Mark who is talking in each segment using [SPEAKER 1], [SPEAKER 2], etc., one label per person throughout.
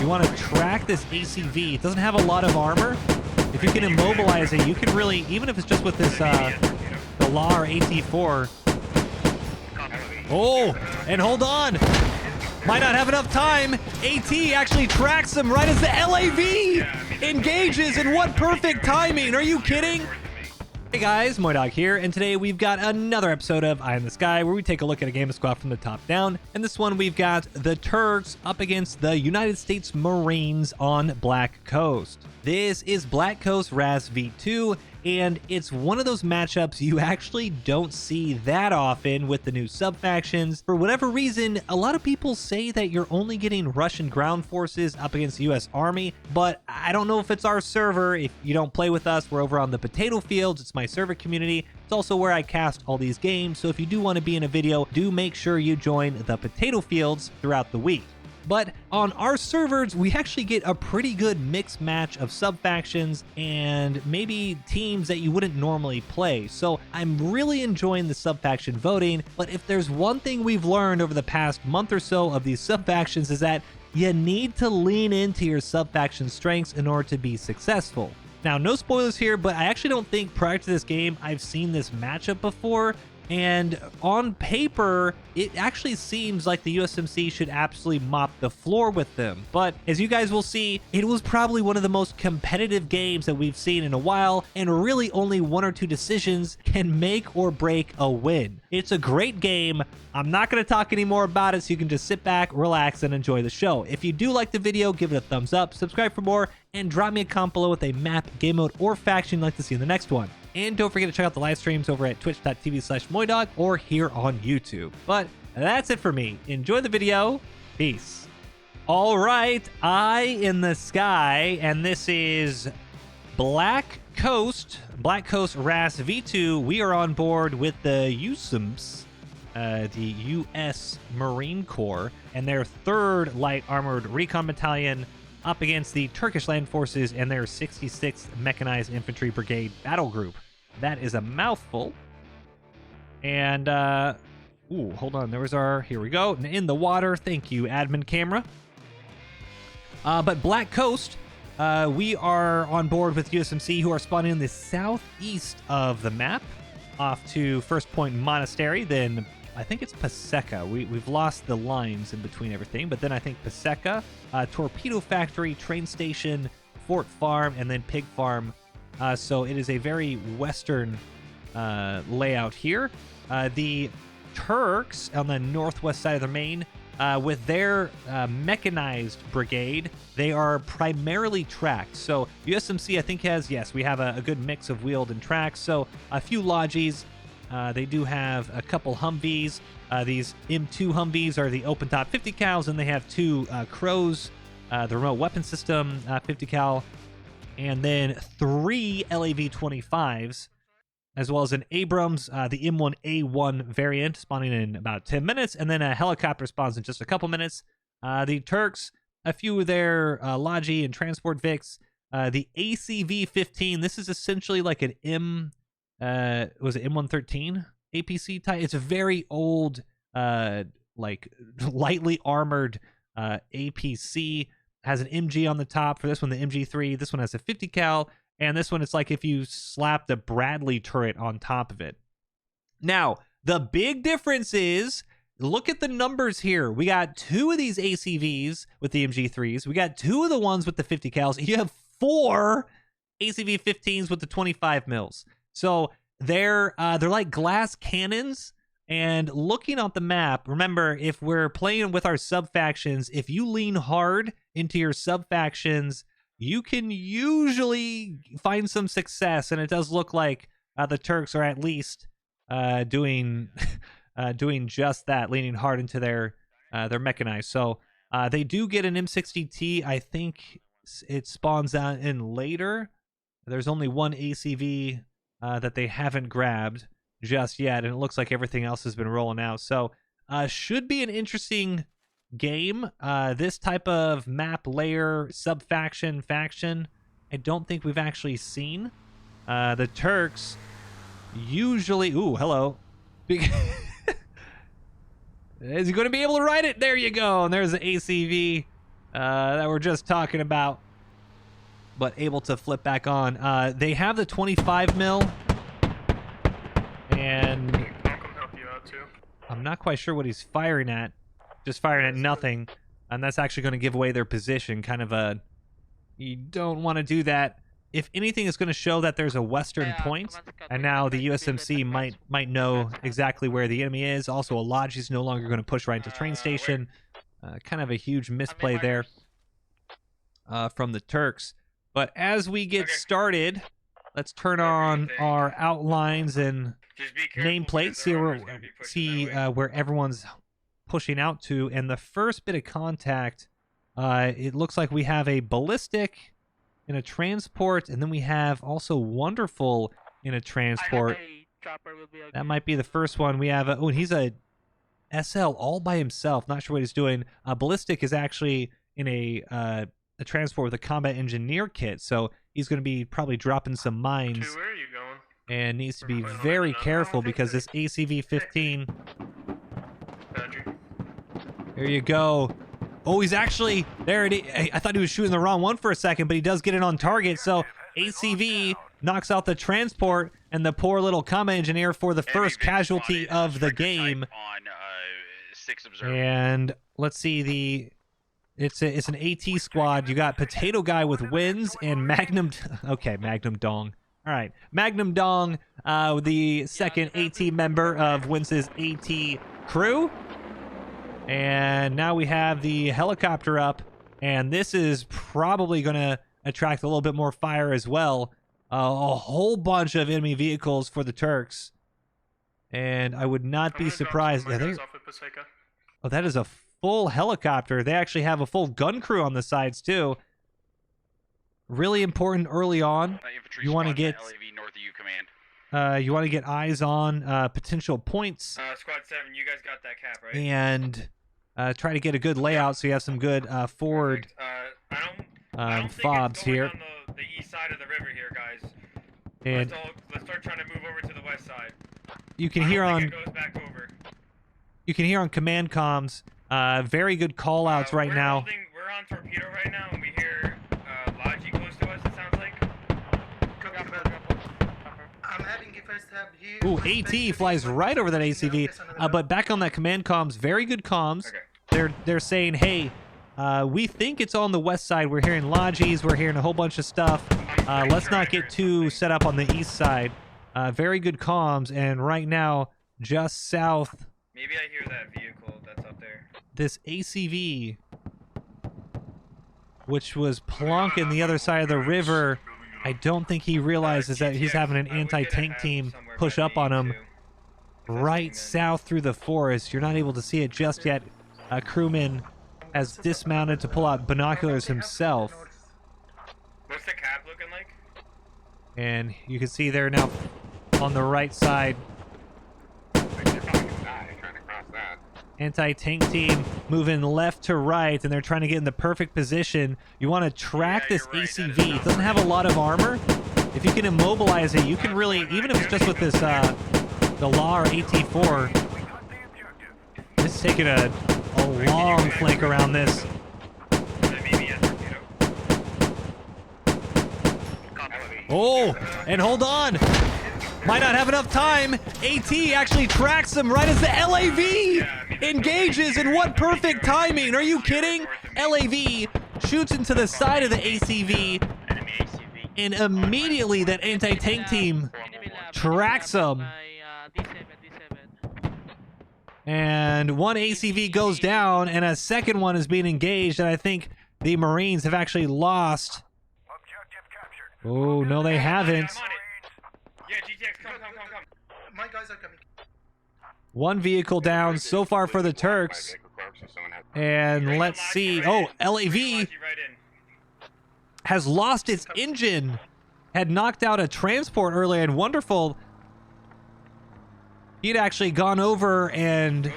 [SPEAKER 1] you want to track this ACV. It doesn't have a lot of armor. If you can immobilize it, you can really, even if it's just with this the LAR AT4. Oh, and hold on. Might not have enough time. AT actually tracks him right as the LAV engages, and what perfect timing. Are you kidding? Hey guys, MoiDawg here, and today we've got another episode of Eye in the Sky, where we take a look at a game of squad from the top down. And this one we've got the Turks up against the United States Marines on Black Coast. This is Black Coast Raz V2, and it's one of those matchups you actually don't see that often with the new sub-factions. For whatever reason, a lot of people say that you're only getting Russian ground forces up against the US Army, but I don't know if it's our server. If you don't play with us, we're over on the Potato Fields. It's my server community. It's also where I cast all these games, so if you do want to be in a video, do make sure you join the Potato Fields throughout the week. But on our servers, we actually get a pretty good mixed match of sub-factions and maybe teams that you wouldn't normally play. So I'm really enjoying the sub-faction voting, but if there's one thing we've learned over the past month or so of these sub-factions is that you need to lean into your sub-faction strengths in order to be successful. Now, no spoilers here, but I actually don't think prior to this game I've seen this matchup before. And on paper, it actually seems like the USMC should absolutely mop the floor with them. But as you guys will see, it was probably one of the most competitive games that we've seen in a while, and really only one or two decisions can make or break a win. It's a great game. I'm not going to talk any more about it, so you can just sit back, relax, and enjoy the show. If you do like the video, give it a thumbs up, subscribe for more, and drop me a comment below with a map, game mode, or faction you'd like to see in the next one. And don't forget to check out the live streams over at twitch.tv/MoiDawg or here on YouTube. But that's it for me. Enjoy the video. Peace. All right, Eye in the Sky, and this is Black Coast Raz V2. We are on board with the USMS, the U.S. Marine Corps, and their 3rd Light Armored Recon Battalion up against the Turkish Land Forces and their 66th Mechanized Infantry Brigade Battle Group. That is a mouthful. And, ooh, hold on. There was our, here we go. In the water. Thank you, admin camera. But Black Coast, we are on board with USMC, who are spawning in the southeast of the map, off to First Point Monastery. Then I think it's Paseka. We've lost the lines in between everything, but then I think Paseka, Torpedo Factory, Train Station, Fort Farm, and then Pig Farm. So it is a very western layout here. The Turks on the northwest side of the main, with their mechanized brigade, they are primarily tracked. So USMC, I think, has, yes, we have a good mix of wheeled and tracked. So a few Logis. They do have a couple Humvees. These M2 Humvees are the open top 50 cals, and they have 2 Crows, the remote weapon system 50 cal, and then 3 LAV-25s, as well as an Abrams, the M1A1 variant, spawning in about 10 minutes, and then a helicopter spawns in just a couple minutes. The Turks, a few of their Logi and transport Vics. The ACV-15, this is essentially like an was it M113 APC type? It's a very old, like lightly armored APC. Has an MG on the top. For this one, the MG3. This one has a 50 cal, and this one, it's like if you slapped a Bradley turret on top of it. Now, the big difference is, look at the numbers here. We got 2 of these ACVs with the MG3s. We got 2 of the ones with the 50 cals. You have 4 ACV-15s with the 25 mils. So they're like glass cannons. And looking at the map, remember, if we're playing with our sub-factions, if you lean hard into your sub-factions, you can usually find some success. And it does look like the Turks are at least doing just that, leaning hard into their mechanized. So they do get an M60T. I think it spawns out in later. There's only one ACV that they haven't grabbed just yet, and it looks like everything else has been rolling out. So should be an interesting game. This type of map layer sub-faction faction, I don't think we've actually seen. The Turks usually, ooh, hello. Is he going to be able to ride it? There you go. And there's the ACV that we're just talking about, but able to flip back on. They have the 25 mil, and
[SPEAKER 2] I'll come help you out too.
[SPEAKER 1] I'm not quite sure what he's firing at. Just firing at nothing, and that's actually going to give away their position. Kind of a, you don't want to do that. If anything, it's going to show that there's a western point, and now the USMC might know exactly where the enemy is. Also, Ologi's no longer going to push right into train station. Kind of a huge misplay there from the Turks. But as we get started, let's turn on our outlines and nameplates. See where everyone's pushing out to. And the first bit of contact, it looks like we have a ballistic in a transport, and then we have also wonderful in a transport. That might be the first one. We have oh, he's a SL all by himself. Not sure what he's doing. Ballistic is actually in a transport with a combat engineer kit, so he's going to be probably dropping some mines.
[SPEAKER 2] Where are you going?
[SPEAKER 1] And needs to be very careful because this ACV-15. There you go. Oh, he's actually there. I thought he was shooting the wrong one for a second, but he does get it on target. So ACV knocks out the transport, and the poor little combat engineer for the first casualty of the game. And let's see, it's an AT squad. You got Potato Guy with wins and Magnum. Okay, Magnum Dong. All right, Magnum Dong, the second AT member of Wince's AT crew. And now we have the helicopter up, and this is probably going to attract a little bit more fire as well. A whole bunch of enemy vehicles for the Turks, and I would not be surprised. Yeah, oh, that is a full helicopter. They actually have a full gun crew on the sides too. Really important early on. You want to get eyes on potential points.
[SPEAKER 2] Squad 7, you guys got that cap, right?
[SPEAKER 1] And try to get a good layout so you have some good forward
[SPEAKER 2] I don't
[SPEAKER 1] fobs
[SPEAKER 2] think it's
[SPEAKER 1] here.
[SPEAKER 2] going on the east side of the river here, guys.
[SPEAKER 1] And
[SPEAKER 2] Let's start trying to move over to the west side.
[SPEAKER 1] you can hear on
[SPEAKER 2] It goes back over.
[SPEAKER 1] you can hear on command comms very good call outs right now.
[SPEAKER 2] We're on Torpedo right now, and we hear Logi close to us, it sounds like.
[SPEAKER 3] I'm having a first tab here.
[SPEAKER 1] Ooh, AT flies right over that ACV. But back on that command comms, very good comms.
[SPEAKER 2] Okay.
[SPEAKER 1] They're saying, hey, we think it's on the west side. We're hearing Logis. We're hearing a whole bunch of stuff. Let's not get too set up on the east side. Very good comms. And right now, just south,
[SPEAKER 2] Maybe I hear that vehicle that's up there.
[SPEAKER 1] this ACV, which was plonking the other side of the river, I don't think he realizes that he's having an anti-tank team push up on him right south through the forest. You're not able to see it just yet. A crewman has dismounted to pull out binoculars himself.
[SPEAKER 2] What's the cap looking like?
[SPEAKER 1] And you can see there now on the right side, anti-tank team moving left to right, and they're trying to get in the perfect position. You want to track this ACV. It doesn't have a lot of armor. If you can immobilize it, you can really, even if it's just with this the LAR AT4, just taking a long flank around this. Oh, and hold on. Might not have enough time. AT actually tracks him right as the LAV engages, and what perfect timing. Are you kidding? LAV shoots into the side of the ACV, and immediately that anti-tank team tracks him. And one ACV goes down, and a second one is being engaged, and I think the Marines have actually lost. Oh, no, they haven't.
[SPEAKER 2] Yeah, GTX, come.
[SPEAKER 3] My guys are coming.
[SPEAKER 1] One vehicle down so far for the Turks. And let's see. Oh, LAV has lost its engine. Had knocked out a transport earlier, and wonderful. He'd actually gone over and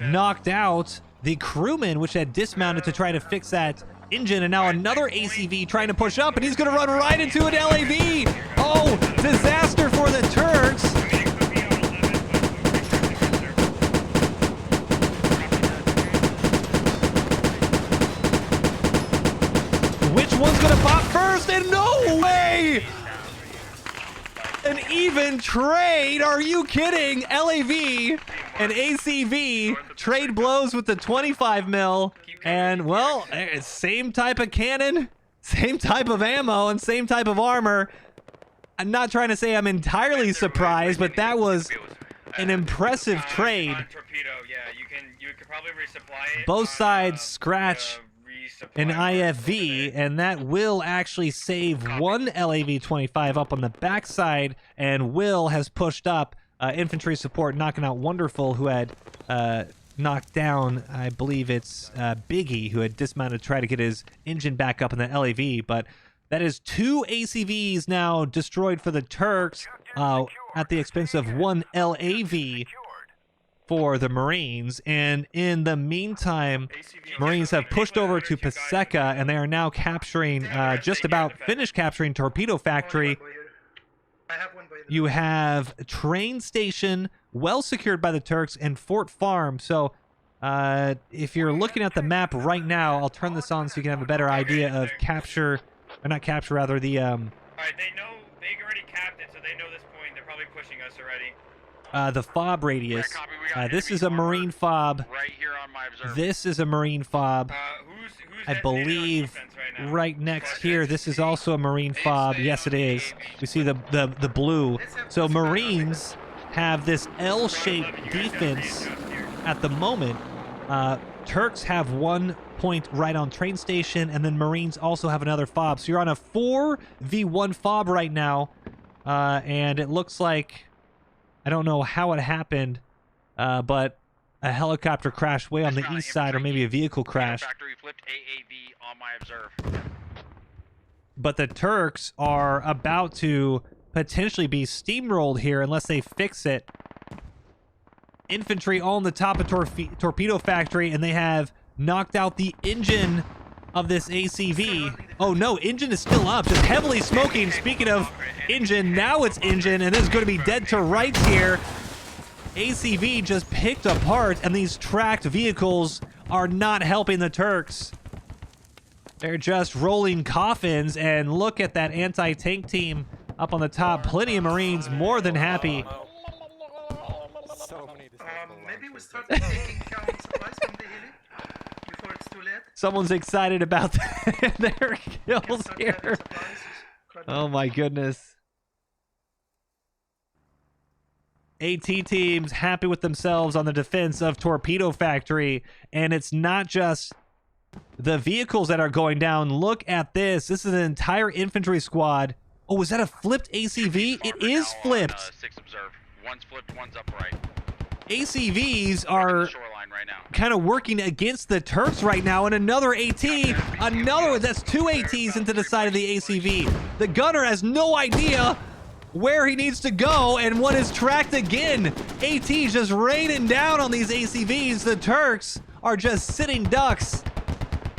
[SPEAKER 1] knocked out the crewman, which had dismounted to try to fix that engine, and now another ACV trying to push up, and he's going to run right into an LAV. Oh, disaster for the Turks. Which one's gonna pop first? And no way! An even trade? Are you kidding? LAV and ACV trade blows with the 25 mil. And well, same type of cannon, same type of ammo, and same type of armor. I'm not trying to say I'm entirely surprised, but that was an impressive trade.
[SPEAKER 2] Torpedo, yeah, you could probably resupply it.
[SPEAKER 1] Both sides scratch an IFV, and that will actually save one LAV-25 up on the backside, and Will has pushed up infantry support, knocking out Wonderful, who had knocked down, I believe it's Biggie, who had dismounted to try to get his engine back up in the LAV, but that is 2 ACVs now destroyed for the Turks at the expense of 1 LAV for the Marines. And in the meantime, Marines have pushed over to Paseka, and they are now capturing, just about finished capturing Torpedo Factory.
[SPEAKER 3] I have one by the
[SPEAKER 1] You have train station well secured by the Turks and Fort Farm. So if you're looking at the map right now, I'll turn this on so you can have a better idea of capture, or not capture, rather, the
[SPEAKER 2] Alright, they know, they already capped it, so they know this point. They're probably pushing us already.
[SPEAKER 1] the FOB radius. This is a Marine FOB.
[SPEAKER 4] Right here on my observer.
[SPEAKER 1] This is a Marine FOB.
[SPEAKER 2] Who's
[SPEAKER 1] I believe right next here, this is also a Marine FOB. Yes, it is. We see the blue. So Marines have this L-shaped defense at the moment. Turks have 1 point right on train station, and then Marines also have another FOB. So you're on a 4v1 FOB right now, and it looks like, I don't know how it happened, but a helicopter crashed way on the east side, or maybe a vehicle crashed.
[SPEAKER 4] Factory flipped AAV on my observe.
[SPEAKER 1] But the Turks are about to potentially be steamrolled here unless they fix it. Infantry all on the top of Torpedo Factory, and they have knocked out the engine of this ACV. Oh no, engine is still up, just heavily smoking. Speaking of engine, now it's engine, and this is going to be dead to rights here. ACV just picked apart, and these tracked vehicles are not helping the Turks. They're just rolling coffins, and look at that anti-tank team up on the top. Plenty of Marines, more than happy.
[SPEAKER 3] maybe we start taking down supplies from the heli before it's too late.
[SPEAKER 1] Someone's excited about their kills
[SPEAKER 3] Start
[SPEAKER 1] here.
[SPEAKER 3] gathering supplies.
[SPEAKER 1] Oh my goodness. AT teams happy with themselves on the defense of Torpedo Factory, and it's not just the vehicles that are going down. Look at this. This is an entire infantry squad. Oh, is that a flipped ACV? It is flipped.
[SPEAKER 4] 6 observe. One's flipped, one's upright.
[SPEAKER 1] ACVs are
[SPEAKER 4] Shoreline right now.
[SPEAKER 1] kind of working against the Turks right now, and another AT, another, that's 2 ATs into the side of the ACV. The gunner has no idea where he needs to go, and one is tracked again. AT just raining down on these ACVs. The Turks are just sitting ducks.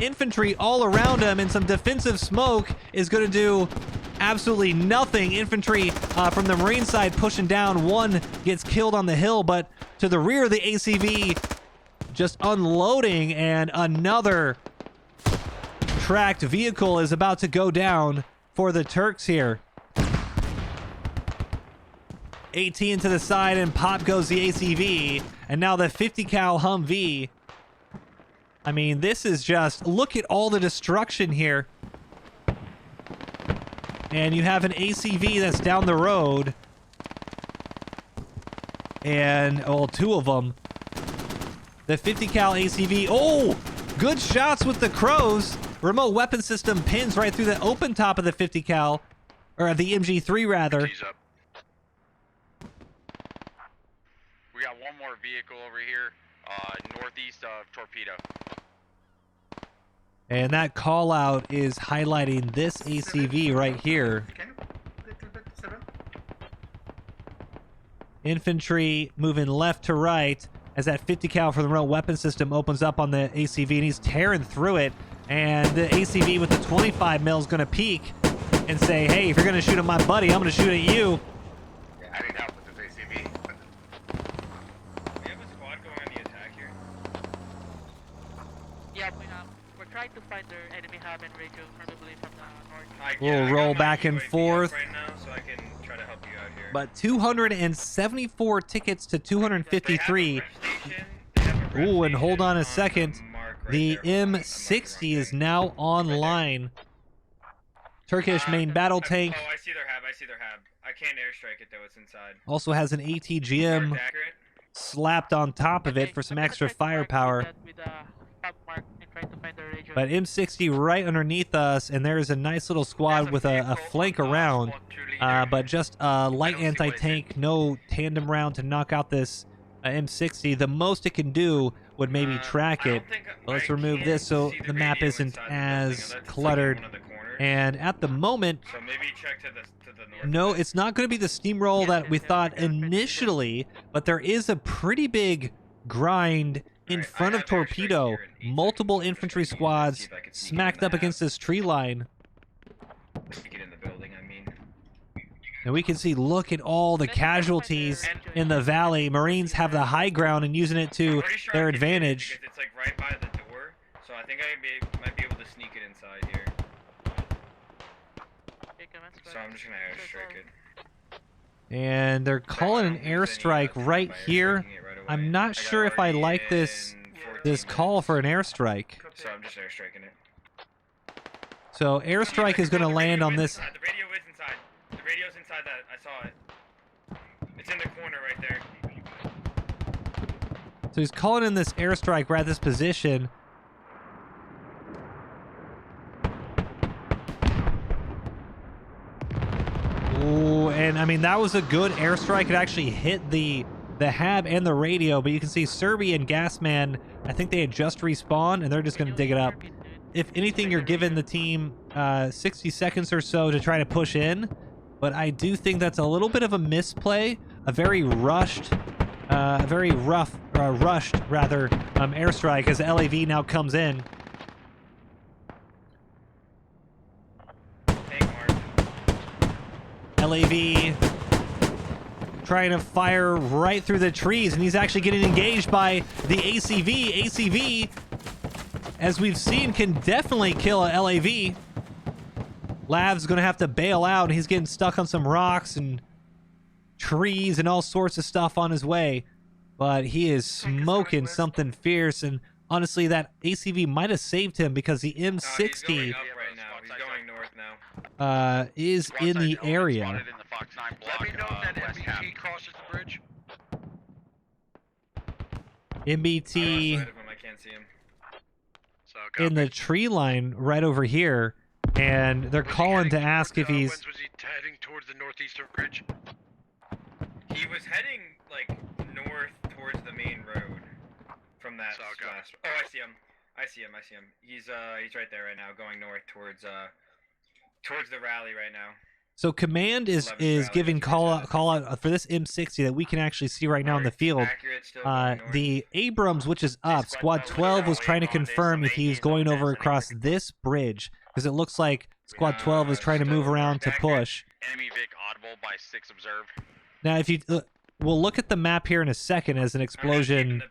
[SPEAKER 1] Infantry all around them, and some defensive smoke is going to do absolutely nothing. Infantry from the Marine side pushing down. One gets killed on the hill, but to the rear of the ACV just unloading, and another tracked vehicle is about to go down for the Turks here. AT into the side, and pop goes the ACV, and now the 50 cal Humvee. I mean, this is just, look at all the destruction here. And you have an ACV that's down the road. And, well, 2 of them. The 50 cal ACV. Oh, good shots with the crows. Remote weapon system pins right through the open top of the 50 cal. Or the MG3, rather.
[SPEAKER 4] He's up. We got one more vehicle over here, northeast of Torpedo.
[SPEAKER 1] And that call out is highlighting this ACV right here.
[SPEAKER 3] Can you a little bit, 7?
[SPEAKER 1] Infantry moving left to right as that 50 cal for the remote weapon system opens up on the ACV, and he's tearing through it. And the ACV with the 25 mil is going to peek and say, hey, if you're going to shoot at my buddy, I'm going to shoot at you.
[SPEAKER 4] Yeah, I need help with this ACV.
[SPEAKER 2] We have a squad going on the attack here.
[SPEAKER 5] Yeah, we're trying to find their enemy hub and radio, probably from the north.
[SPEAKER 1] We'll roll back and forth.
[SPEAKER 2] Right now, so I can try to help you out here.
[SPEAKER 1] But 274 tickets to 253. Ooh, and hold on a second. The M60 is now online. Turkish main battle tank.
[SPEAKER 2] Oh, I see their hab. I see their hab. I can't airstrike it though. It's inside.
[SPEAKER 1] Also has an ATGM slapped on top of it for some extra firepower. But M60 right underneath us, and there's a nice little squad with a flank around. But just a light anti-tank, no tandem round to knock out this M60. The most it can do would maybe track it. But let's remove this so the map isn't as cluttered. And at the moment,
[SPEAKER 2] So maybe check to the north.
[SPEAKER 1] no, it's not going to be the steamroll that we thought initially, but there is a pretty big grind in front of Torpedo. Multiple infantry squads smacked up against this tree line.
[SPEAKER 2] Get in the building, I mean.
[SPEAKER 1] And we can see, look at all the casualties in the valley. Marines have the high ground and using it to
[SPEAKER 2] Pretty sure
[SPEAKER 1] their
[SPEAKER 2] I can get it
[SPEAKER 1] advantage.
[SPEAKER 2] because it's like right by the door, so I think I might be able to sneak it inside here. So I'm just gonna airstrike it.
[SPEAKER 1] And they're calling an airstrike right here. I'm not sure if I like this call for an airstrike.
[SPEAKER 2] So I'm just airstriking it.
[SPEAKER 1] So airstrike is going to land on this.
[SPEAKER 2] The radio is inside. The radio's inside that. I saw it. It's in the corner right there.
[SPEAKER 1] So he's calling in this airstrike right at this position. Ooh, and I mean, that was a good airstrike. It actually hit the hab and the radio, but you can see Serby and Gasman, I think they had just respawned, and they're just going to dig it up. If anything, you're giving the team 60 seconds or so to try to push in, but I do think that's a little bit of a misplay, a very rushed, rushed airstrike as LAV now comes in. LAV trying to fire right through the trees, and he's actually getting engaged by the ACV. ACV, as we've seen, can definitely kill a LAV. Lav's going to have to bail out, and he's getting stuck on some rocks and trees and all sorts of stuff on his way. But he is smoking something fierce, and honestly, that ACV might have saved him because the M60
[SPEAKER 2] He's going north now.
[SPEAKER 1] is in the area.
[SPEAKER 6] Let me know if that MBT crosses the bridge.
[SPEAKER 1] MBT
[SPEAKER 2] I can't see him.
[SPEAKER 6] So
[SPEAKER 1] in the tree line right over here, and they're calling to ask if he's...
[SPEAKER 6] Was he heading towards the northeastern bridge?
[SPEAKER 2] He was heading like north towards the main road from that splash. Oh, I see him. I see him. He's right there right now, going north towards the rally right now.
[SPEAKER 1] So command is giving call out for this M60 that we can actually see right now in the field. The Abrams, which is up, Squad 12 was trying to confirm if he was going over across this bridge, because it looks like Squad 12 is trying to move around to push.
[SPEAKER 4] Enemy Vic audible by 6 observed.
[SPEAKER 1] Now, if you we'll look at the map here in a second as an explosion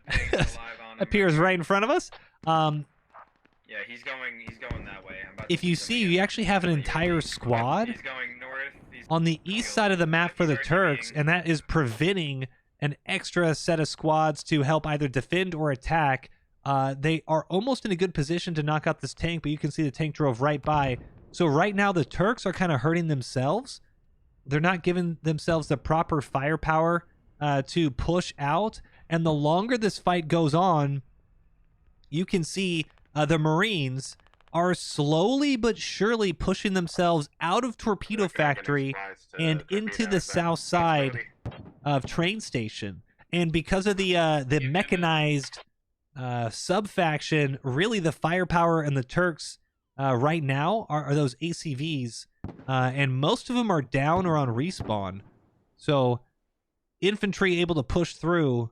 [SPEAKER 1] appears right in front of us.
[SPEAKER 2] Yeah, he's going that way.
[SPEAKER 1] If you see, you actually have an entire squad
[SPEAKER 2] He's going north.
[SPEAKER 1] on the east side of the map for the Turks, and that is preventing an extra set of squads to help either defend or attack. They are almost in a good position to knock out this tank, but you can see the tank drove right by. So right now the Turks are kind of hurting themselves. They're not giving themselves the proper firepower to push out, and the longer this fight goes on, you can see the Marines are slowly but surely pushing themselves out of Torpedo Factory and into the south side of train station. And because of the mechanized sub-faction, really the firepower and the Turks right now are those ACVs, and most of them are down or on respawn. So infantry able to push through,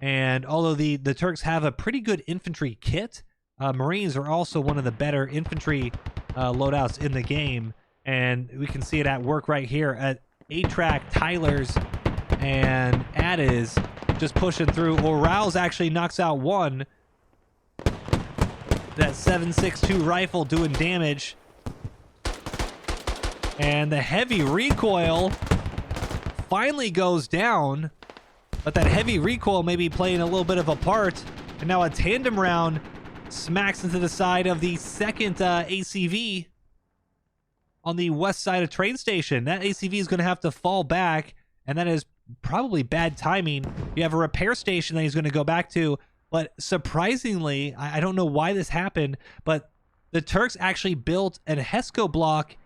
[SPEAKER 1] and although the Turks have a pretty good infantry kit, Marines are also one of the better infantry loadouts in the game, and we can see it at work right here at A-Track, Tyler's, and Adiz just pushing through. Rouse actually knocks out one. that 7.62 rifle doing damage. And the heavy recoil finally goes down, but that heavy recoil may be playing a little bit of a part. And now a tandem round smacks into the side of the second ACV on the west side of train station. That ACV is going to have to fall back, and that is probably bad timing. You have a repair station that he's going to go back to, but surprisingly, I don't know why this happened, but the Turks actually built an HESCO block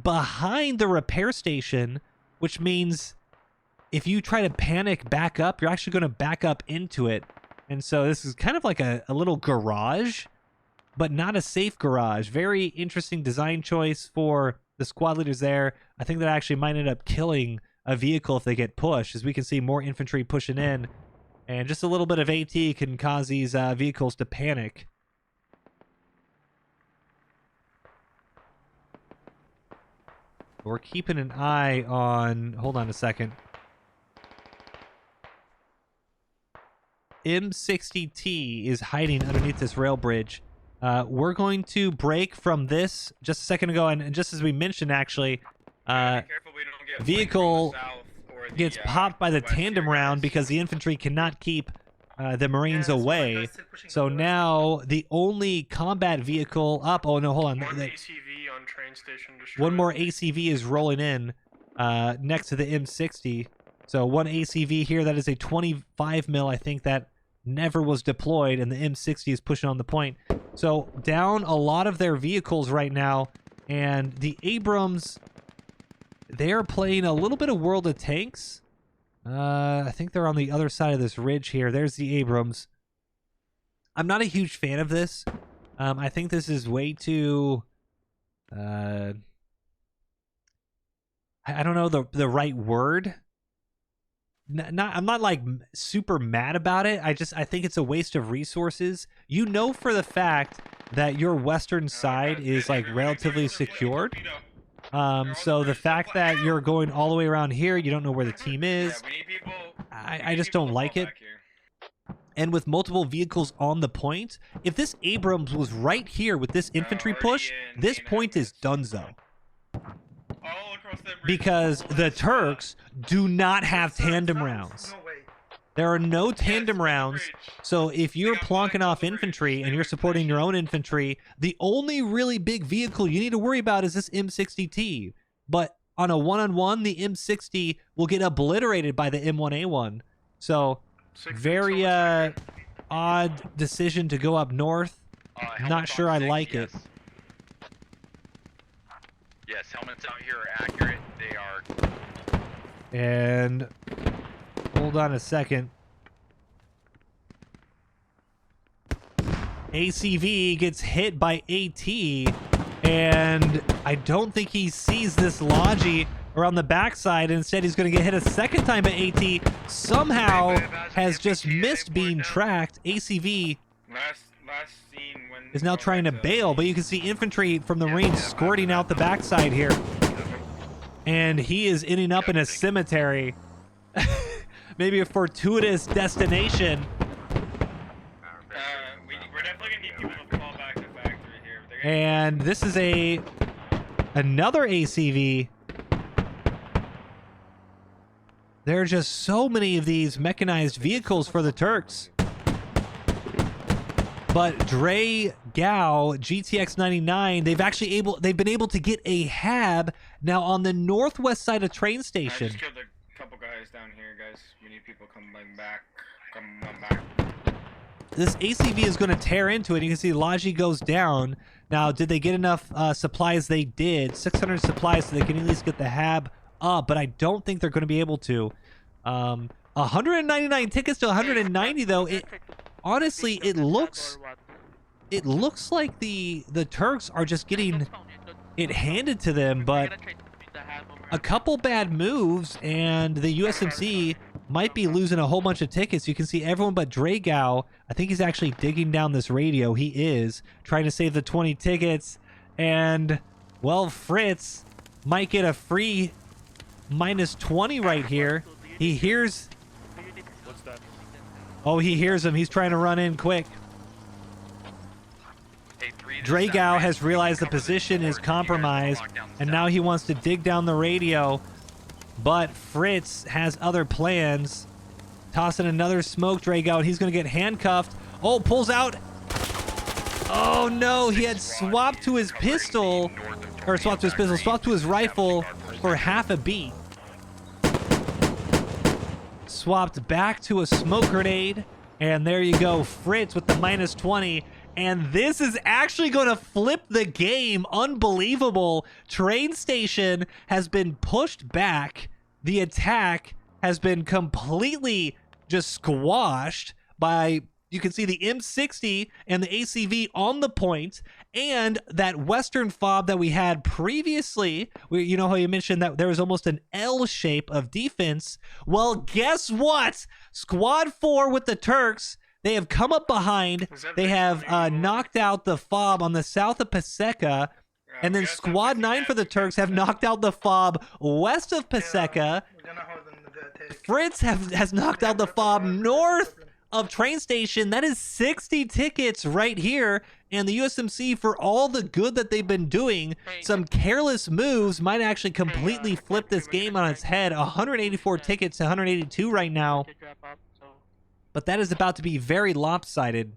[SPEAKER 1] behind the repair station, which means if you try to panic back up, you're actually going to back up into it. And so this is kind of like a little garage, but not a safe garage. Very interesting design choice for the squad leaders there. I think that actually might end up killing a vehicle if they get pushed, as we can see more infantry pushing in, and just a little bit of AT can cause these vehicles to panic. We're keeping an eye on, hold on a second. M60T is hiding underneath this rail bridge. We're going to break from this just a second ago, and just as we mentioned, actually, vehicle gets popped by the tandem round because the infantry cannot keep the Marines away. So now the only combat vehicle up. Oh no, hold on.
[SPEAKER 7] One ACV on train station destroyed.
[SPEAKER 1] One more ACV is rolling in next to the M60. So one ACV here, that is a 25 mil, I think, that never was deployed, and the M60 is pushing on the point. So down a lot of their vehicles right now, and the Abrams, they're playing a little bit of World of Tanks. I think they're on the other side of this ridge here. There's the Abrams. I'm not a huge fan of this. I think this is way too... I don't know the right word. I'm not like super mad about it. I think it's a waste of resources. You know for the fact that your western side is like relatively secured. So the fact that you're going all the way around here, you don't know where the team is. I just don't like it. And with multiple vehicles on the point, if this Abrams was right here with this infantry push, this point is donezo. Because the Turks do not have tandem rounds. There are no tandem rounds, so if you're plonking off infantry and you're supporting your own infantry, the only really big vehicle you need to worry about is this M60T. But on a one-on-one, the M60 will get obliterated by the M1A1. So, very odd decision to go up north. Not sure I like it.
[SPEAKER 4] Yes, helmets out here are accurate. They are.
[SPEAKER 1] And hold on a second. ACV gets hit by AT, and I don't think he sees this Logi around the backside. Instead, he's going to get hit a second time by AT. Somehow has just missed being tracked. ACV is now trying to bail, but you can see infantry from the Marines squirting out the backside here. And he is ending up in a cemetery. Maybe a fortuitous destination.
[SPEAKER 2] We're definitely gonna need people to fall back to factory here.
[SPEAKER 1] And this is another ACV. There are just so many of these mechanized vehicles for the Turks. But Dre Gao, GTX 99, they've been able to get a HAB now on the northwest side of train station.
[SPEAKER 2] I just killed a couple guys down here, guys. We need people coming back. Come back.
[SPEAKER 1] This ACV is going to tear into it. You can see Logi goes down. Now, did they get enough supplies? They did. 600 supplies, so they can at least get the HAB up, but I don't think they're going to be able to. 199 tickets to 190, though. Honestly, it looks like the Turks are just getting it handed to them, but a couple bad moves and the USMC might be losing a whole bunch of tickets. You can see everyone but Dragao. I think he's actually digging down this radio. He is trying to save the 20 tickets, and well, Fritz might get a free minus 20 right here. He hears... Oh, he hears him. He's trying to run in quick. Dragow has realized the position is compromised, and now he wants to dig down the radio. But Fritz has other plans. Tossing another smoke, Dragow. He's going to get handcuffed. Oh, pulls out. Oh, no. He had swapped to his pistol. Or swapped to his pistol. Swapped to his rifle for half a beat. Swapped back to a smoke grenade. And there you go. Fritz with the -20. And this is actually going to flip the game. Unbelievable. Train station has been pushed back. The attack has been completely just squashed by, you can see the M60 and the ACV on the point, and that Western FOB that we had previously. You know how you mentioned that there was almost an L shape of defense? Well, guess what? Squad 4 with the Turks, they have come up behind. They have knocked out the FOB on the south of Paseka. And then Squad 9 for the Turks have knocked out the FOB west of Paseka. Fritz has knocked out the FOB north of train station. That is 60 tickets right here. And the USMC, for all the good that they've been doing, some careless moves might actually completely flip this game on its head. 184 tickets to 182 right now. But that is about to be very lopsided.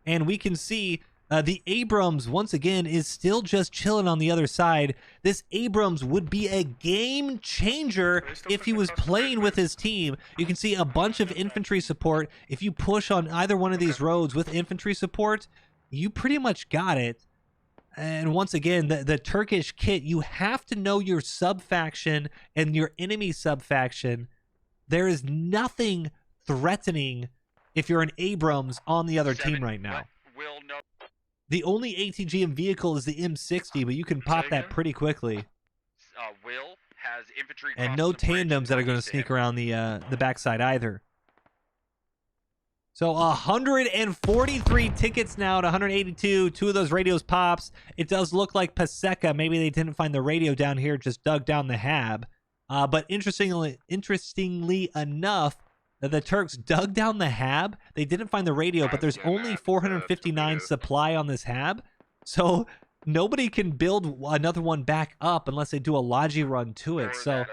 [SPEAKER 1] And we can see the Abrams, once again, is still just chilling on the other side. This Abrams would be a game changer if he was playing with his team. You can see a bunch of infantry support. If you push on either one of these roads with infantry support, you pretty much got it. And once again, the Turkish kit, you have to know your sub-faction and your enemy sub-faction. There is nothing threatening if you're an Abrams on the other team right now. The only ATGM vehicle is the M60, but you can pop that pretty quickly.
[SPEAKER 4] Will has infantry
[SPEAKER 1] and no tandems that are going to sneak around the backside either. So 143 tickets now to 182. 2 of those radios pops. It does look like Paseka. Maybe they didn't find the radio down here, just dug down the hab. But interestingly enough, the Turks dug down the hab. They didn't find the radio, but there's only 459 supply on this hab. So nobody can build another one back up unless they do a logi run to it. So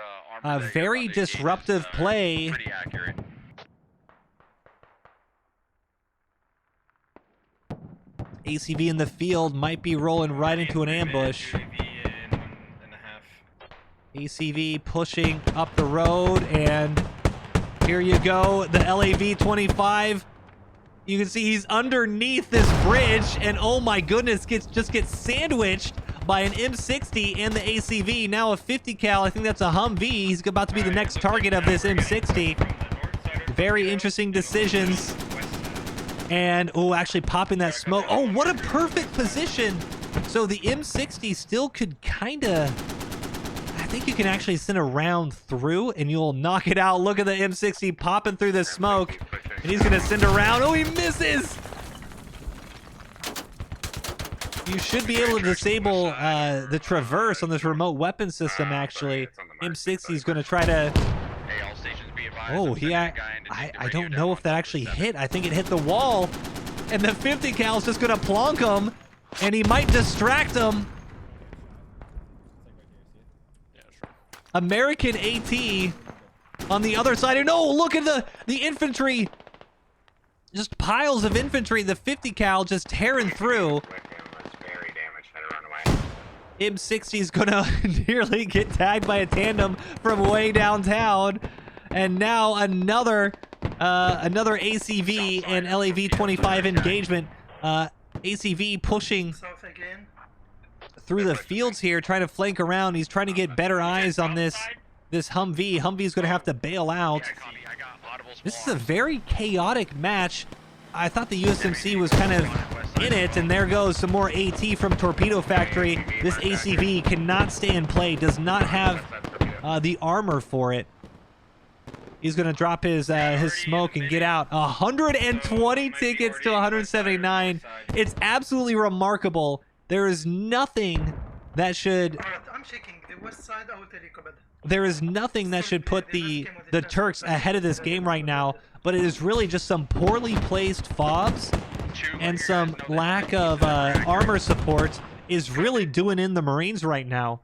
[SPEAKER 1] a very disruptive play.
[SPEAKER 4] Pretty accurate.
[SPEAKER 1] ACV in the field might be rolling right into an ambush. ACV pushing up the road, and here you go, the LAV-25. You can see he's underneath this bridge, and oh my goodness, just gets sandwiched by an M60 and the ACV. Now a 50 cal, I think that's a Humvee. He's about to be the next target of this M60. Very interesting decisions. And, oh, actually popping that smoke. Oh, what a perfect position. So the M60 still could kind of... I think you can actually send a round through and you'll knock it out. Look at the M60 popping through the smoke. And he's going to send a round. Oh, he misses! You should be able to disable the traverse on this remote weapon system, actually. M60 is going to try to... Oh, I don't know if that actually hit. I think it hit the wall. And the 50 cal is just going to plonk him. And he might distract him. American AT on the other side. And no, look at the infantry. Just piles of infantry. The 50 cal just tearing through. M60 is going to nearly get tagged by a tandem from way downtown. And now another ACV and LAV-25 engagement. ACV pushing through the fields here, trying to flank around. He's trying to get better eyes on this Humvee. Humvee's going to have to bail out. This is a very chaotic match. I thought the USMC was kind of in it, and there goes some more AT from Torpedo Factory. This ACV cannot stay in play, does not have the armor for it. He's going to drop his smoke and get out. 120 tickets to 179. It's absolutely remarkable. There is nothing that should... There is nothing that should put the Turks ahead of this game right now, but it is really just some poorly placed FOBs and some lack of armor support is really doing in the Marines right now.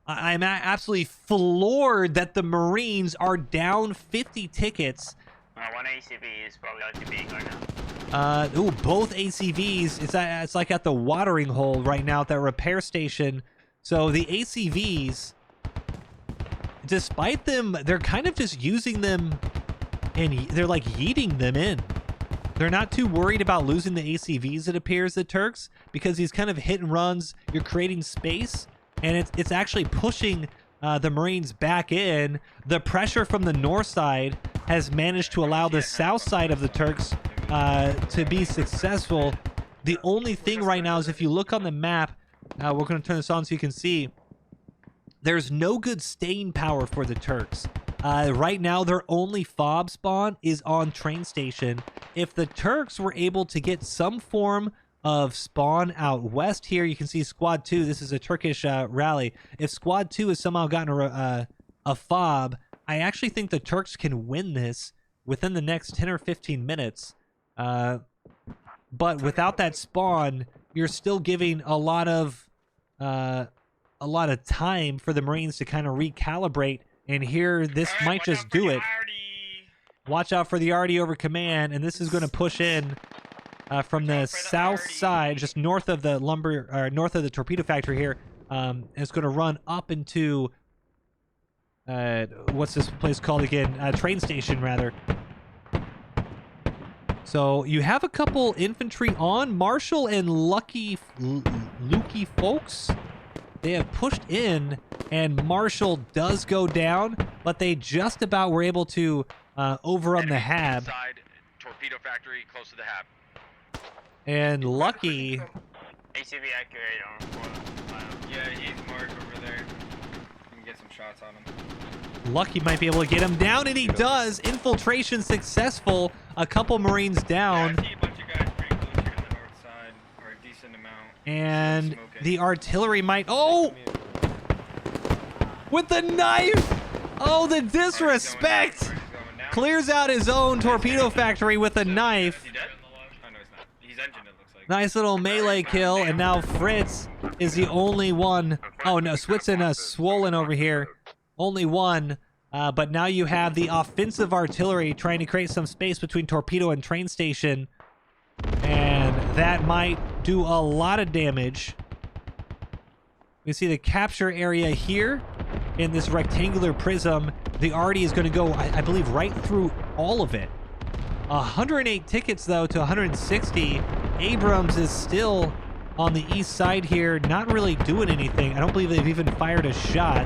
[SPEAKER 1] I'm absolutely floored that the Marines are down 50 tickets.
[SPEAKER 8] One ACV is probably LTBing right now.
[SPEAKER 1] Ooh, both ACVs. It's like at the watering hole right now at that repair station. So the ACVs, despite them, they're kind of just using them and they're like yeeting them in. They're not too worried about losing the ACVs, it appears, the Turks, because these kind of hit and runs, you're creating space, and it's actually pushing the Marines back in. The pressure from the north side has managed to allow the south side of the Turks to be successful. The only thing right now is if you look on the map, we're going to turn this on so you can see, there's no good staying power for the Turks. Right now, their only FOB spawn is on train station. If the Turks were able to get some form of spawn out west here, you can see Squad 2. This is a Turkish rally. If Squad 2 has somehow gotten a FOB, I actually think the Turks can win this within the next 10 or 15 minutes. But without that spawn, you're still giving a lot of time for the Marines to kind of recalibrate. And here, this might just do it. Watch out for the RD over command, and this is going to push in from the south side, just north of the north of the torpedo factory here. And it's going to run up into what's this place called again? Train station, rather. So you have a couple infantry on. Marshall and Lukey folks, they have pushed in, and Marshall does go down, but they just about were able to overrun the hab.
[SPEAKER 4] Inside torpedo factory, close to the hab.
[SPEAKER 1] And Lucky,
[SPEAKER 8] ACV accurate on
[SPEAKER 2] Yeah, he's marked over there. You can get some shots on him.
[SPEAKER 1] Lucky might be able to get him down, and he does. Infiltration successful. A couple Marines down.
[SPEAKER 2] Yeah, I see a bunch of guys pretty close here to the north side, or a decent amount.
[SPEAKER 1] And
[SPEAKER 2] Smoking.
[SPEAKER 1] the artillery might... Oh! With the knife! Oh, the disrespect! Clears out his own torpedo factory with a knife.
[SPEAKER 2] Is he dead? Oh, no, he's not. He's engine, it looks like.
[SPEAKER 1] Nice little melee kill, and now Fritz is the only one. Oh, no, Switson swollen over here. Only one. But now you have the offensive artillery trying to create some space between torpedo and train station. And that might do a lot of damage. You see the capture area here in this rectangular prism. The RD is going to go, I believe, right through all of it. 108 tickets, though, to 160. Abrams is still on the east side here, not really doing anything. I don't believe they've even fired a shot.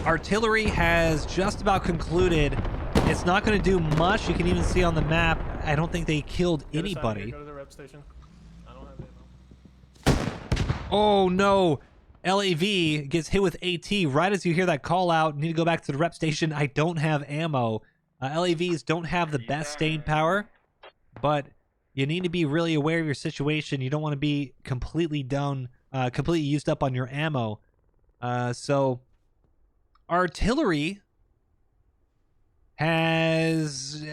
[SPEAKER 1] Artillery has just about concluded. It's not going to do much. You can even see on the map, I don't think they killed anybody.
[SPEAKER 7] Go to the rep station. I don't have ammo.
[SPEAKER 1] Oh no. LAV gets hit with AT right as you hear that call out. Need to go back to the rep station. I don't have ammo. LAVs don't have the best staying power, but you need to be really aware of your situation. You don't want to be completely down, completely used up on your ammo. So artillery has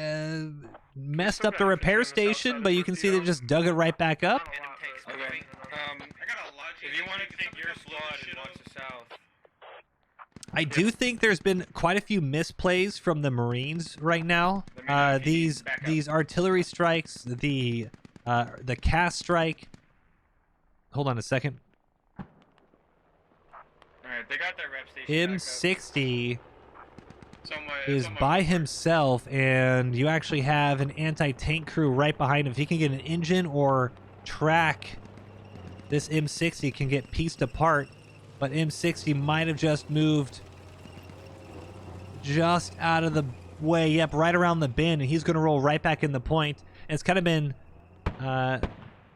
[SPEAKER 1] messed up the repair station, but you can see they just dug it right back up.
[SPEAKER 2] Okay. If you want to take your squad and watch the south.
[SPEAKER 1] I do think there's been quite a few misplays from the Marines right now. These artillery strikes, the cast strike. Hold on a second.
[SPEAKER 2] Alright, they got their rep station.
[SPEAKER 1] M60 is by himself, and you actually have an anti-tank crew right behind him. If he can get an engine or track, this M60 can get pieced apart. But M60 might have just moved just out of the way. Yep, right around the bend, and he's going to roll right back in the point. And it's kind of been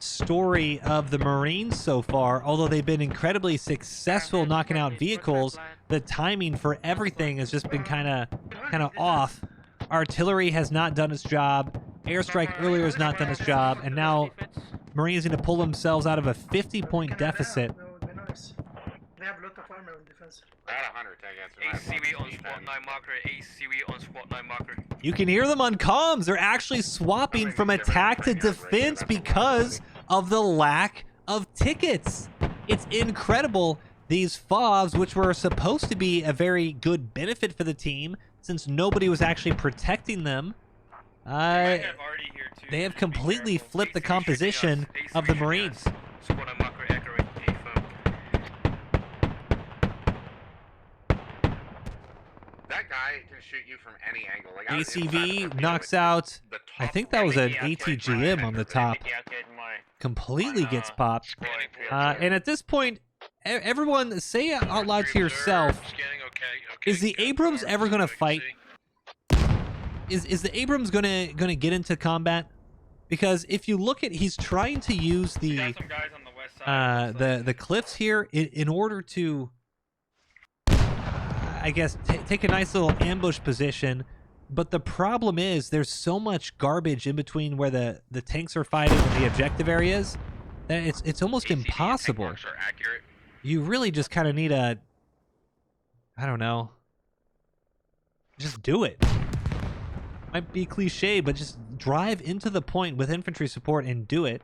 [SPEAKER 1] story of the Marines so far. Although they've been incredibly successful knocking out vehicles, the timing for everything has just been kind of off. Artillery has not done its job. Airstrike earlier has not done its job, and now Marines need to pull themselves out of a 50-point deficit.
[SPEAKER 3] They have a lot of armor and defense.
[SPEAKER 4] I had 100 tickets.
[SPEAKER 6] ACV on spot 9 marker. ACV on spot 9 marker.
[SPEAKER 1] You can hear them on comms. They're actually swapping from attack to defense because of the lack of tickets. It's incredible. These FOBs, which were supposed to be a very good benefit for the team, since nobody was actually protecting them, they have completely flipped the composition of the Marines.
[SPEAKER 4] That guy can shoot you from any angle. Like,
[SPEAKER 1] ACV knocks out, I think that was an ATGM on the top. Completely gets popped. And at this point, everyone, say out loud to yourself, is the Abrams ever going to fight? Is the Abrams gonna get into combat? Because if you look at, he's trying to use the cliffs here in order to, I guess, take a nice little ambush position. But the problem is there's so much garbage in between where the tanks are fighting and the objective areas that it's almost impossible. You really just kind of need a, I don't know, just do it. Might be cliche, but just drive into the point with infantry support and do it.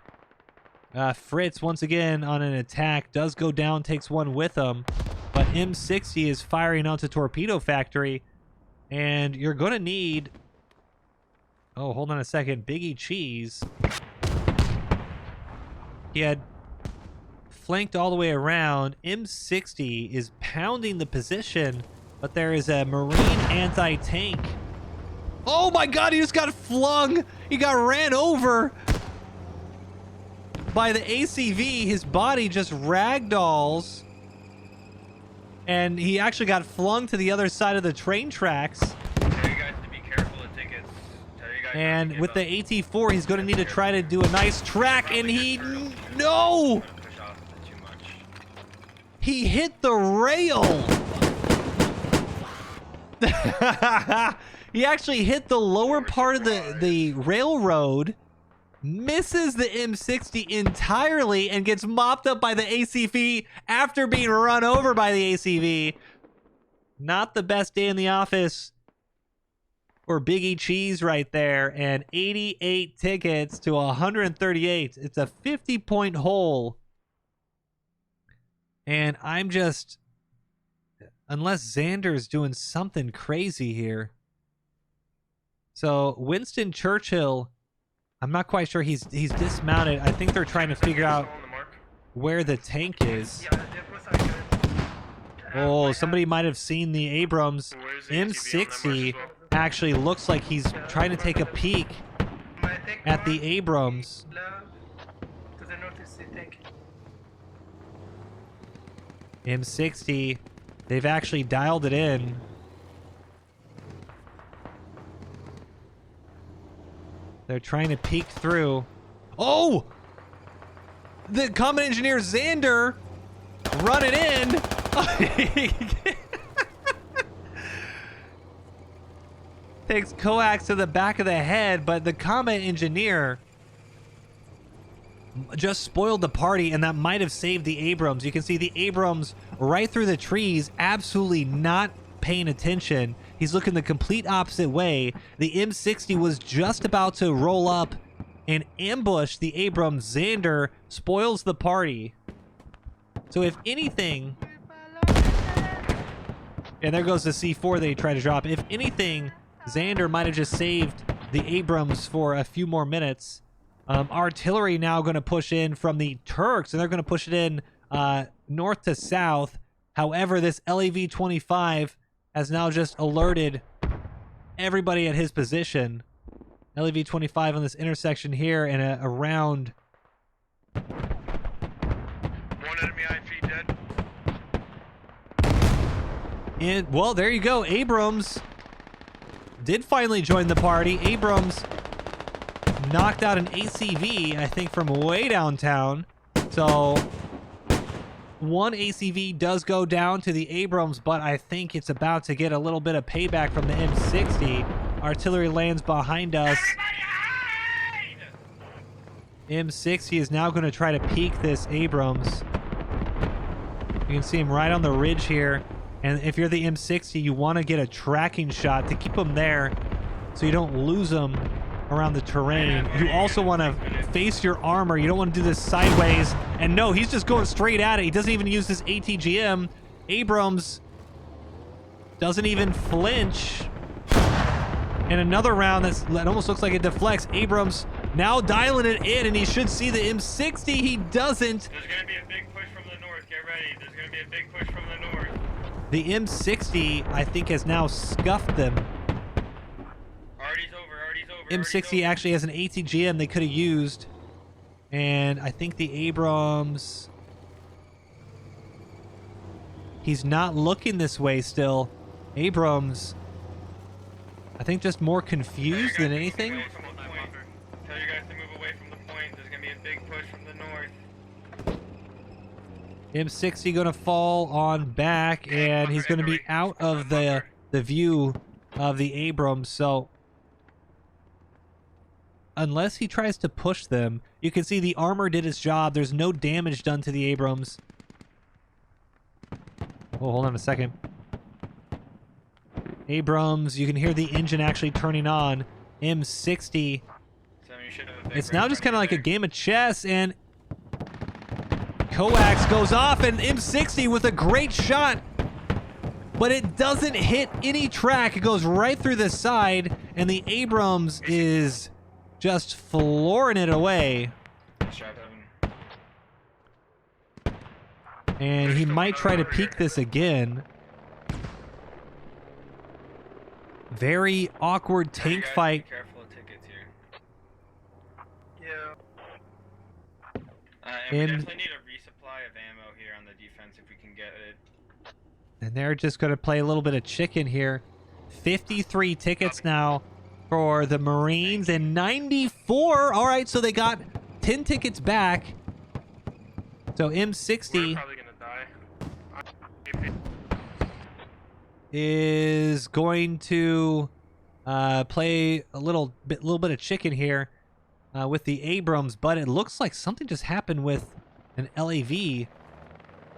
[SPEAKER 1] Fritz, once again, on an attack, does go down, takes one with him. But M60 is firing onto Torpedo Factory. And you're going to need... Oh, hold on a second. Biggie Cheese. He had flanked all the way around. M60 is pounding the position, but there is a Marine anti-tank. Oh my god, he just got flung! He got ran over by the ACV. His body just ragdolls. And he actually got flung to the other side of the train tracks.
[SPEAKER 2] Tell you guys to be careful of tickets.
[SPEAKER 1] And with the AT4, he's going to need to try to do a nice track, and he... No! He hit the rail! He actually hit the lower part of the railroad, misses the M60 entirely, and gets mopped up by the ACV after being run over by the ACV. Not the best day in the office for Biggie Cheese right there. And 88 tickets to 138. It's a 50-point hole. And I'm just... Unless Xander's doing something crazy here. So Winston Churchill, I'm not quite sure. He's dismounted. I think they're trying to figure out where the tank is. Oh, somebody might have seen the Abrams. M60 actually looks like he's trying to take a peek at the Abrams. M60, they've actually dialed it in. They're trying to peek through. Oh! The combat engineer Xander running in. Takes coax to the back of the head, but the combat engineer just spoiled the party, and that might have saved the Abrams. You can see the Abrams right through the trees, absolutely not paying attention. He's looking the complete opposite way. The M60 was just about to roll up and ambush the Abrams. Xander spoils the party. So if anything... And there goes the C4 they tried to drop. If anything, Xander might have just saved the Abrams for a few more minutes. Artillery now going to push in from the Turks, and they're going to push it in north to south. However, this LAV-25 has now just alerted everybody at his position. LAV-25 on this intersection here and around.
[SPEAKER 6] One enemy IFE dead.
[SPEAKER 1] And, well, there you go. Abrams did finally join the party. Abrams knocked out an ACV, I think, from way downtown. So one ACV does go down to the Abrams, but I think it's about to get a little bit of payback from the M60. Artillery lands behind us. M60 is now going to try to peek this Abrams. You can see him right on the ridge here. And if you're the M60, you want to get a tracking shot to keep him there so you don't lose him around the terrain. You also want to face your armor. You don't want to do this sideways. And no, he's just going straight at it. He doesn't even use this ATGM. Abrams doesn't even flinch. And another round that almost looks like it deflects. Abrams now dialing it in, and he should see the M60. He doesn't.
[SPEAKER 2] There's going to be a big push from the north. Get ready. There's going to be a big push from the north.
[SPEAKER 1] The M60, I think, has now scuffed them.
[SPEAKER 2] Artie's over.
[SPEAKER 1] M60 actually has an ATGM they could have used. And I think the Abrams... He's not looking this way still. Abrams, I think, just more confused than anything.
[SPEAKER 2] Tell you guys to move away from the point. There's going to be a big push from the north.
[SPEAKER 1] M60 going to fall on back, and he's going to be out of the view of the Abrams. So unless he tries to push them, you can see the armor did its job. There's no damage done to the Abrams. Oh, hold on a second. Abrams, you can hear the engine actually turning on. M60. It's now just kind of like a game of chess, and Coax goes off, and M60 with a great shot, but it doesn't hit any track. It goes right through the side, and the Abrams is just flooring it away. And he might try to peek this again. Very awkward tank fight.
[SPEAKER 2] Be careful of tickets here.
[SPEAKER 3] Yeah.
[SPEAKER 2] And we definitely need a resupply of ammo here on the defense if we can get it.
[SPEAKER 1] And they're just going to play a little bit of chicken here. 53 tickets now for the Marines and 94. All right, so they got 10 tickets back. So M60 is going to play a little bit of chicken here with the Abrams, but it looks like something just happened with an LAV.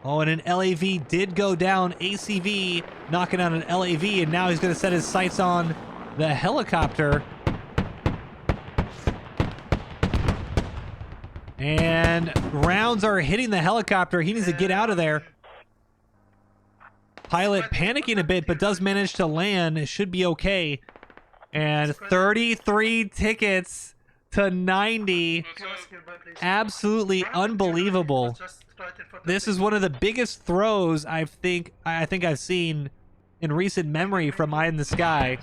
[SPEAKER 1] Oh, and an LAV did go down. ACV knocking out an LAV, and now he's going to set his sights on the helicopter. And rounds are hitting the helicopter. He needs to get out of there. Pilot panicking a bit, but does manage to land. It should be okay. And 33 tickets to 90. Absolutely unbelievable. This is one of the biggest throws I think I've seen in recent memory from Eye in the Sky.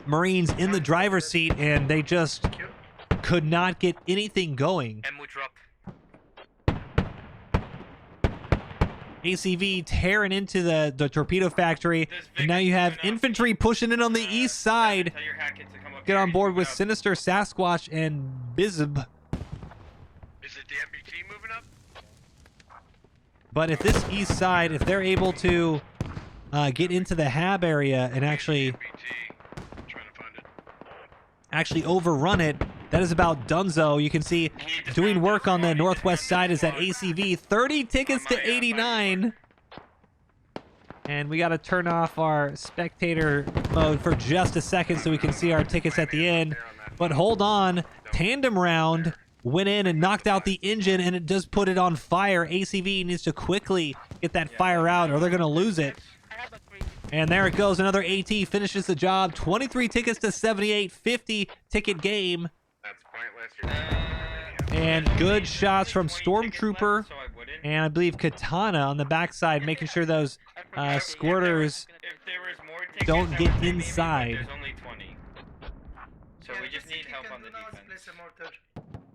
[SPEAKER 1] Marines in the driver's seat, and they just could not get anything going.
[SPEAKER 6] And we drop.
[SPEAKER 1] ACV tearing into the torpedo factory, and now you have infantry pushing in on the east side. Get on board with Sinister, Sasquatch, and Bizb.
[SPEAKER 6] Is it the MBT moving up?
[SPEAKER 1] But if this east side, if they're able to get into the hab area and actually overrun it, that is about donezo. You can see doing work on the northwest side is that ACV. 30 tickets to 89. And we got to turn off our spectator mode for just a second so we can see our tickets at the end. But hold on. Tandem round went in and knocked out the engine, and it does put it on fire. ACV needs to quickly get that fire out or they're going to lose it. And there it goes. Another AT finishes the job. 23 tickets to 78. 50 ticket game.
[SPEAKER 4] That's pointless.
[SPEAKER 1] And good shots from Stormtrooper and I believe Katana on the backside, making sure those squirters don't get inside.
[SPEAKER 2] There's only 20. So we just need help on the defense.
[SPEAKER 3] Place a mortar.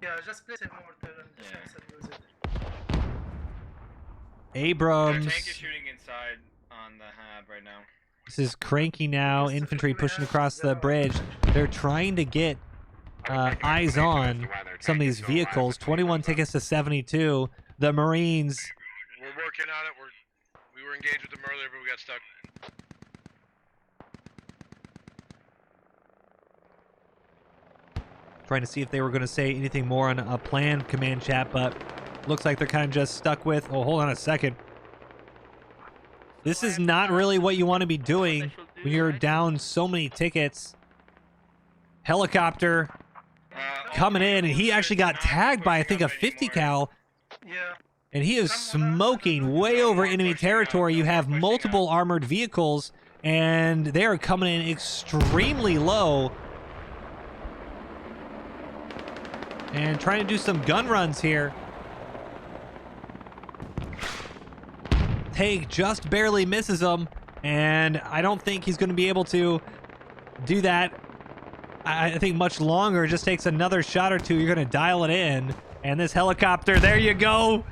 [SPEAKER 3] Yeah, just place a mortar and use it.
[SPEAKER 1] Abrams.
[SPEAKER 2] The tank is shooting inside on the hab right now.
[SPEAKER 1] This is cranky now. Infantry pushing across the bridge. They're trying to get eyes on some of these vehicles. 21 tickets to 72. The Marines.
[SPEAKER 6] We're working on it. We were engaged with them earlier, but we got stuck.
[SPEAKER 1] Trying to see if they were going to say anything more on a planned command chat, but looks like they're kind of just stuck with, oh, hold on a second. This is not really what you want to be doing when you're down so many tickets. Helicopter coming in, and he actually got tagged by, I think, a 50 cal.
[SPEAKER 3] Yeah.
[SPEAKER 1] And he is smoking way over enemy territory. You have multiple armored vehicles, and they are coming in extremely low. And trying to do some gun runs here. Tank just barely misses him, and I don't think he's going to be able to do that. I think much longer. It just takes another shot or two. You're going to dial it in. And this helicopter, there you go.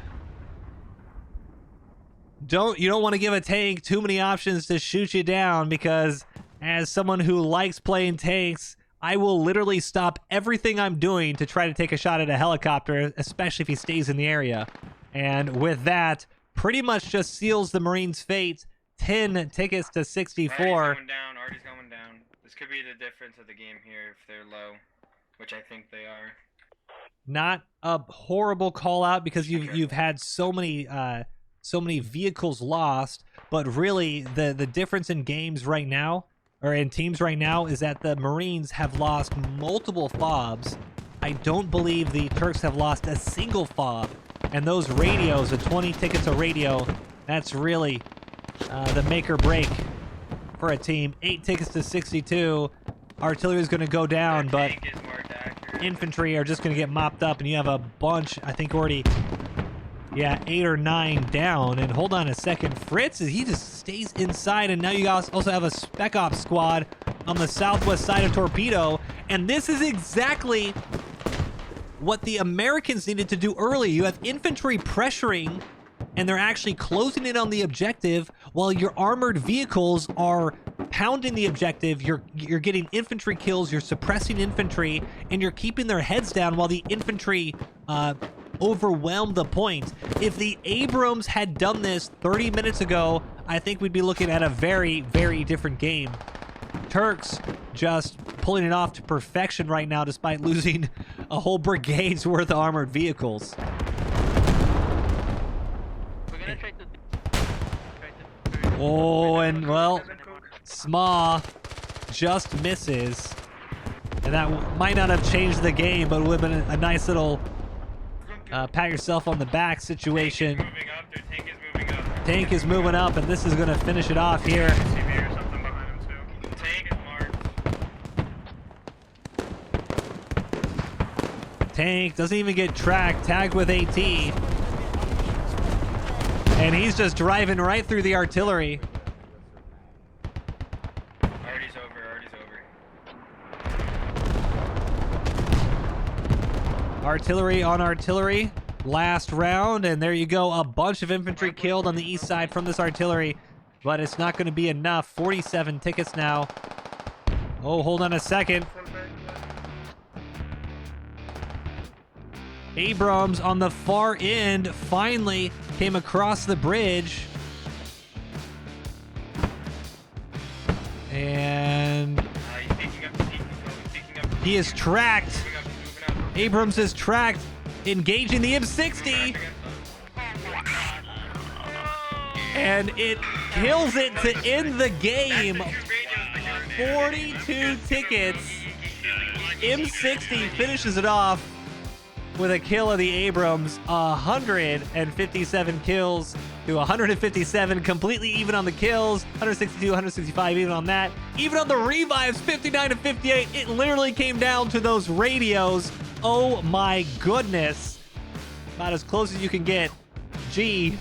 [SPEAKER 1] You don't want to give a tank too many options to shoot you down, because as someone who likes playing tanks, I will literally stop everything I'm doing to try to take a shot at a helicopter, especially if he stays in the area. And with that, pretty much just seals the Marines' fate. 10 tickets to 64.
[SPEAKER 2] Artie's going down. This could be the difference of the game here if they're low, which I think they are.
[SPEAKER 1] Not a horrible call out, because you've had so many vehicles lost, but really the difference in games right now, or in teams right now, is that the Marines have lost multiple FOBs. I don't believe the Turks have lost a single FOB. And those radios, the 20 tickets a radio, that's really the make or break for a team. 8 tickets to 62. Artillery is going to go down, but infantry are just going to get mopped up, and you have a bunch, I think already, yeah, 8 or 9 down. And hold on a second, Fritz, he just stays inside, and now you guys also have a Spec Ops squad on the southwest side of Torpedo, and this is exactly what the Americans needed to do early. You have infantry pressuring, and they're actually closing in on the objective while your armored vehicles are pounding the objective. You're getting infantry kills, you're suppressing infantry, and you're keeping their heads down while the infantry overwhelm the point. If the Abrams had done this 30 minutes ago, I think we'd be looking at a very, very different game. Turks just pulling it off to perfection right now, despite losing a whole brigade's worth of armored vehicles. Oh, and well, SMA just misses. And that might not have changed the game, but it would have been a nice little pat yourself on the back situation. Tank is moving up, and this is going to finish it off here. Tank doesn't even get tracked, tagged with AT. And he's just driving right through the artillery.
[SPEAKER 2] Artie's over.
[SPEAKER 1] Artillery on artillery. Last round, and there you go. A bunch of infantry killed on the east side from this artillery. But it's not going to be enough. 47 tickets now. Oh, hold on a second. Abrams on the far end finally came across the bridge. And he is tracked. Abrams is tracked, engaging the M60. And it kills it to end the game. 42 tickets. M60 finishes it off with a kill of the Abrams. 157 kills to 157, completely even on the kills. 162, 165 even on that. Even on the revives, 59 to 58. It literally came down to those radios. Oh my goodness. About as close as you can get. Geez.